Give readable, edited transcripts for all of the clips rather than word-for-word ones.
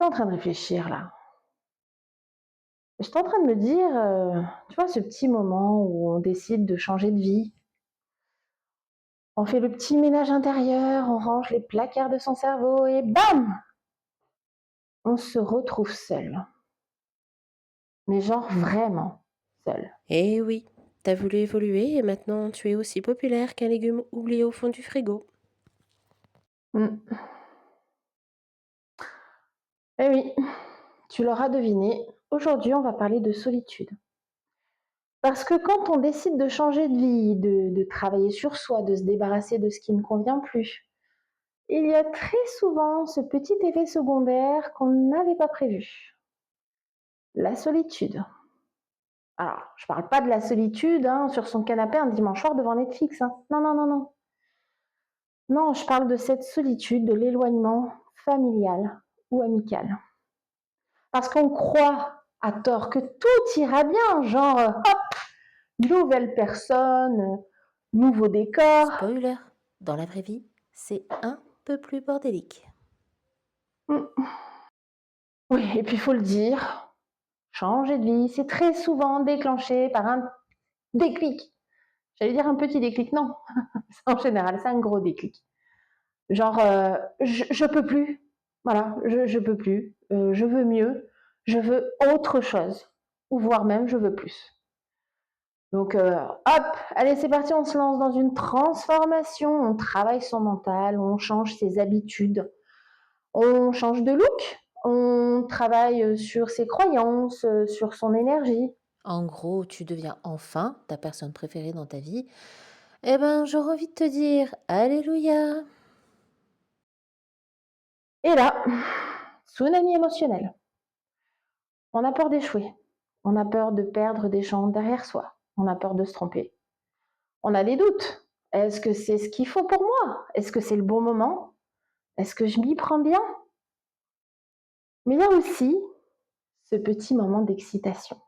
J'étais en train de réfléchir là. J'étais en train de me dire, tu vois, ce petit moment où on décide de changer de vie. On fait le petit ménage intérieur, on range les placards de son cerveau et bam, on se retrouve seul. Mais genre vraiment seul. Eh oui, t'as voulu évoluer et maintenant tu es aussi populaire qu'un légume oublié au fond du frigo. Mm. Eh oui, tu l'auras deviné, aujourd'hui on va parler de solitude. Parce que quand on décide de changer de vie, de travailler sur soi, de se débarrasser de ce qui ne convient plus, il y a très souvent ce petit effet secondaire qu'on n'avait pas prévu. La solitude. Alors, je parle pas de la solitude sur son canapé un dimanche soir devant Netflix. Non, non, non, non. Non, je parle de cette solitude, de l'éloignement familial ou amical. Parce qu'on croit à tort que tout ira bien, genre, hop, nouvelle personne, nouveau décor. Spoiler, dans la vraie vie, c'est un peu plus bordélique. Mm. Oui, et puis il faut le dire, changer de vie, c'est très souvent déclenché par un déclic. J'allais dire un petit déclic, non. En général, c'est un gros déclic. Genre, je peux plus. Voilà, je peux plus. Je veux mieux. Je veux autre chose. Ou voire même, je veux plus. Donc, hop, allez, c'est parti, on se lance dans une transformation. On travaille son mental, on change ses habitudes, on change de look, on travaille sur ses croyances, sur son énergie. En gros, tu deviens enfin ta personne préférée dans ta vie. Eh ben, j'aurais envie de te dire Alléluia. Et là, tsunami émotionnel. On a peur d'échouer. On a peur de perdre des gens derrière soi. On a peur de se tromper. On a des doutes. Est-ce que c'est ce qu'il faut pour moi? Est-ce que c'est le bon moment? Est-ce que je m'y prends bien? Mais il y a aussi ce petit moment d'excitation.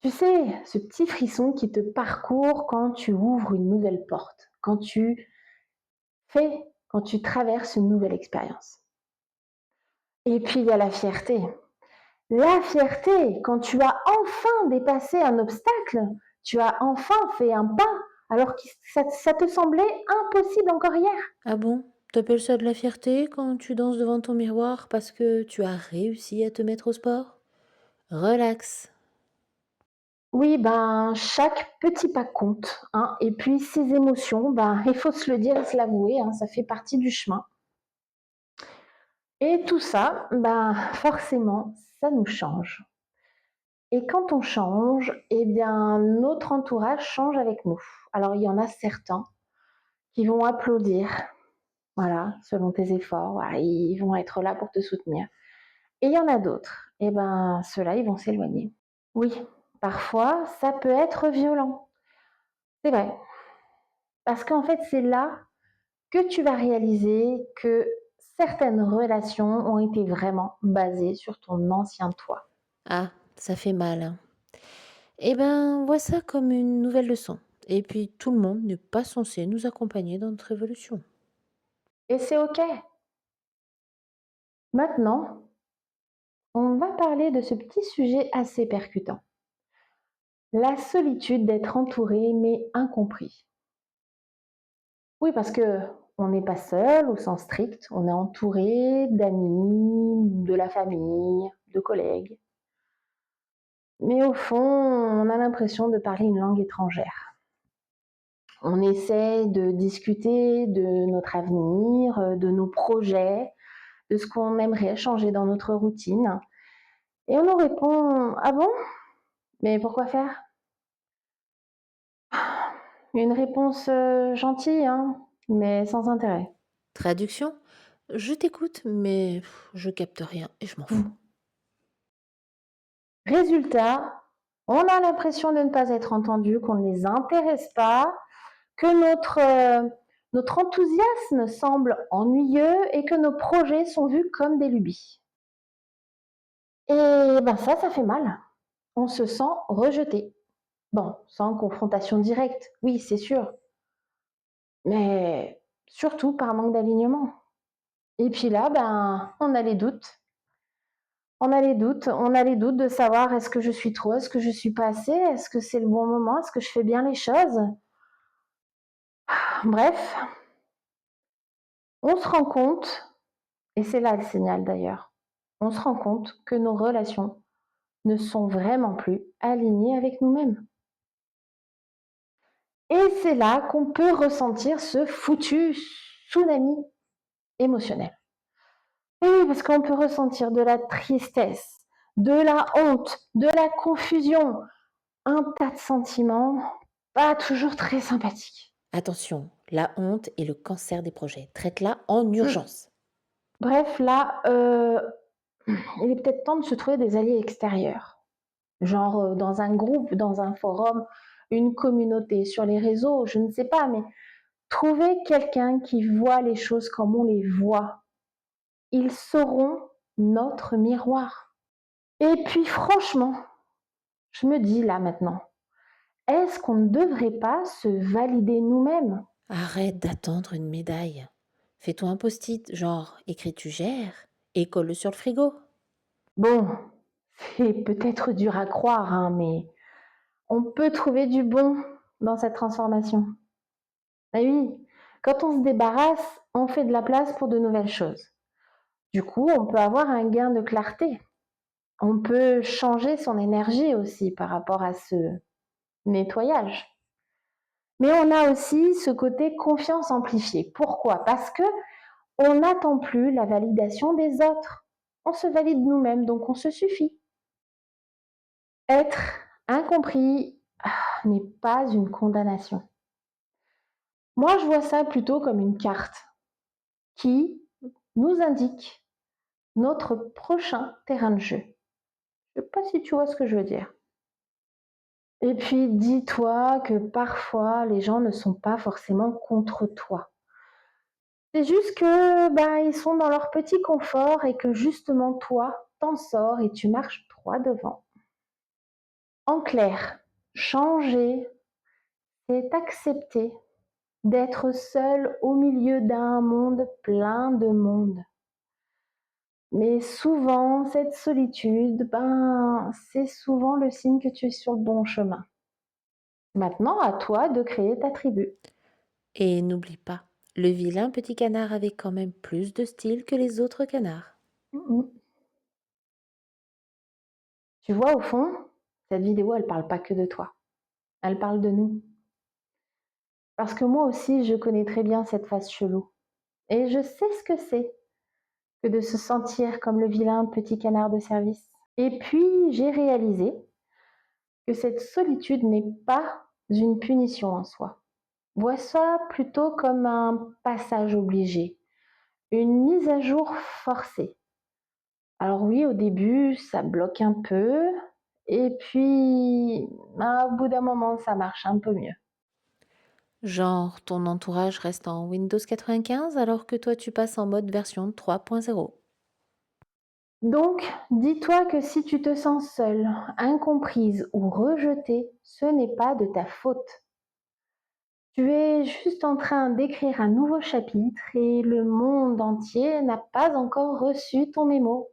Tu sais, ce petit frisson qui te parcourt quand tu ouvres une nouvelle porte, quand tu traverses une nouvelle expérience. Et puis il y a la fierté. La fierté, quand tu as enfin dépassé un obstacle, tu as enfin fait un pas, alors que ça te semblait impossible encore hier. Ah bon? T'appelles ça de la fierté quand tu danses devant ton miroir parce que tu as réussi à te mettre au sport? Relax. Oui, ben, chaque petit pas compte, et puis ces émotions, ben, il faut se le dire et se l'avouer, ça fait partie du chemin. Et tout ça, ben, forcément, ça nous change. Et quand on change, eh bien, notre entourage change avec nous. Alors, il y en a certains qui vont applaudir, voilà, selon tes efforts, voilà, ils vont être là pour te soutenir. Et il y en a d'autres, eh ben, ceux-là, ils vont s'éloigner. Oui, parfois, ça peut être violent. C'est vrai. Parce qu'en fait, c'est là que tu vas réaliser que certaines relations ont été vraiment basées sur ton ancien toi. Ah, ça fait mal, hein. Eh ben, vois ça comme une nouvelle leçon. Et puis, tout le monde n'est pas censé nous accompagner dans notre évolution. Et c'est OK. Maintenant, on va parler de ce petit sujet assez percutant. La solitude d'être entouré mais incompris. Oui, parce que on n'est pas seul au sens strict, on est entouré d'amis, de la famille, de collègues. Mais au fond, on a l'impression de parler une langue étrangère. On essaie de discuter de notre avenir, de nos projets, de ce qu'on aimerait changer dans notre routine. Et on nous répond: «Ah bon? Mais pourquoi faire?» Une réponse gentille, mais sans intérêt. Traduction? Je t'écoute, mais je capte rien et je m'en fous. Résultat, on a l'impression de ne pas être entendu, qu'on ne les intéresse pas, que notre enthousiasme semble ennuyeux et que nos projets sont vus comme des lubies. Et ben ça fait mal. On se sent rejeté. Bon, sans confrontation directe, oui, c'est sûr, mais surtout par manque d'alignement. Et puis là, ben, on a les doutes. On a les doutes, on a les doutes de savoir est-ce que je suis trop, est-ce que je suis pas assez, est-ce que c'est le bon moment, est-ce que je fais bien les choses. Bref, on se rend compte, et c'est là le signal d'ailleurs, on se rend compte que nos relations ne sont vraiment plus alignées avec nous-mêmes. Et c'est là qu'on peut ressentir ce foutu tsunami émotionnel. Et oui, parce qu'on peut ressentir de la tristesse, de la honte, de la confusion, un tas de sentiments pas toujours très sympathiques. Attention, la honte est le cancer des projets. Traite-la en urgence. Bref, là, il est peut-être temps de se trouver des alliés extérieurs. Genre dans un groupe, dans un forum, une communauté, sur les réseaux, je ne sais pas, mais trouver quelqu'un qui voit les choses comme on les voit. Ils seront notre miroir. Et puis franchement, je me dis là maintenant, est-ce qu'on ne devrait pas se valider nous-mêmes? Arrête d'attendre une médaille. Fais-toi un post-it, genre écris tu gères et colle-le sur le frigo. Bon, c'est peut-être dur à croire, hein, mais on peut trouver du bon dans cette transformation. Ah oui, quand on se débarrasse, on fait de la place pour de nouvelles choses. Du coup, on peut avoir un gain de clarté. On peut changer son énergie aussi par rapport à ce nettoyage. Mais on a aussi ce côté confiance amplifiée. Pourquoi? Parce que on n'attend plus la validation des autres. On se valide nous-mêmes, donc on se suffit. Être incompris n'est pas une condamnation. Moi, je vois ça plutôt comme une carte qui nous indique notre prochain terrain de jeu. Je ne sais pas si tu vois ce que je veux dire. Et puis, dis-toi que parfois, les gens ne sont pas forcément contre toi. C'est juste que ils sont dans leur petit confort et que justement, toi, t'en sors et tu marches droit devant. En clair, changer, c'est accepter d'être seul au milieu d'un monde plein de monde. Mais souvent, cette solitude, c'est souvent le signe que tu es sur le bon chemin. Maintenant, à toi de créer ta tribu. Et n'oublie pas, le vilain petit canard avait quand même plus de style que les autres canards. Mhm. Tu vois, au fond, cette vidéo, elle parle pas que de toi. Elle parle de nous. Parce que moi aussi, je connais très bien cette face chelou. Et je sais ce que c'est que de se sentir comme le vilain petit canard de service. Et puis, j'ai réalisé que cette solitude n'est pas une punition en soi. Vois ça plutôt comme un passage obligé, une mise à jour forcée. Alors oui, au début, ça bloque un peu, et puis au bout d'un moment, ça marche un peu mieux. Genre, ton entourage reste en Windows 95 alors que toi tu passes en mode version 3.0. Donc, dis-toi que si tu te sens seule, incomprise ou rejetée, ce n'est pas de ta faute. Tu es juste en train d'écrire un nouveau chapitre et le monde entier n'a pas encore reçu ton mémo.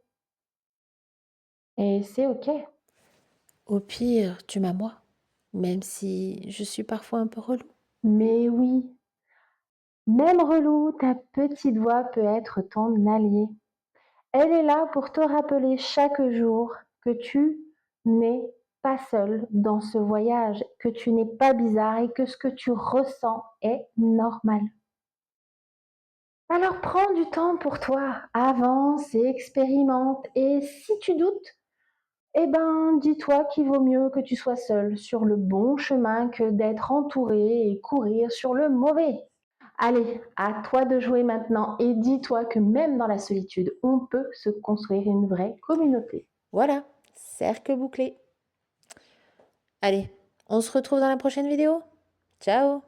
Et c'est ok. Au pire, tu m'as moi, même si je suis parfois un peu relou. Mais oui, même relou, ta petite voix peut être ton allié. Elle est là pour te rappeler chaque jour que tu n'es pas seul dans ce voyage, que tu n'es pas bizarre et que ce que tu ressens est normal. Alors prends du temps pour toi, avance et expérimente. Et si tu doutes, dis-toi qu'il vaut mieux que tu sois seul sur le bon chemin que d'être entouré et courir sur le mauvais. Allez, à toi de jouer maintenant et dis-toi que même dans la solitude, on peut se construire une vraie communauté. Voilà, cercle bouclé. Allez, on se retrouve dans la prochaine vidéo. Ciao!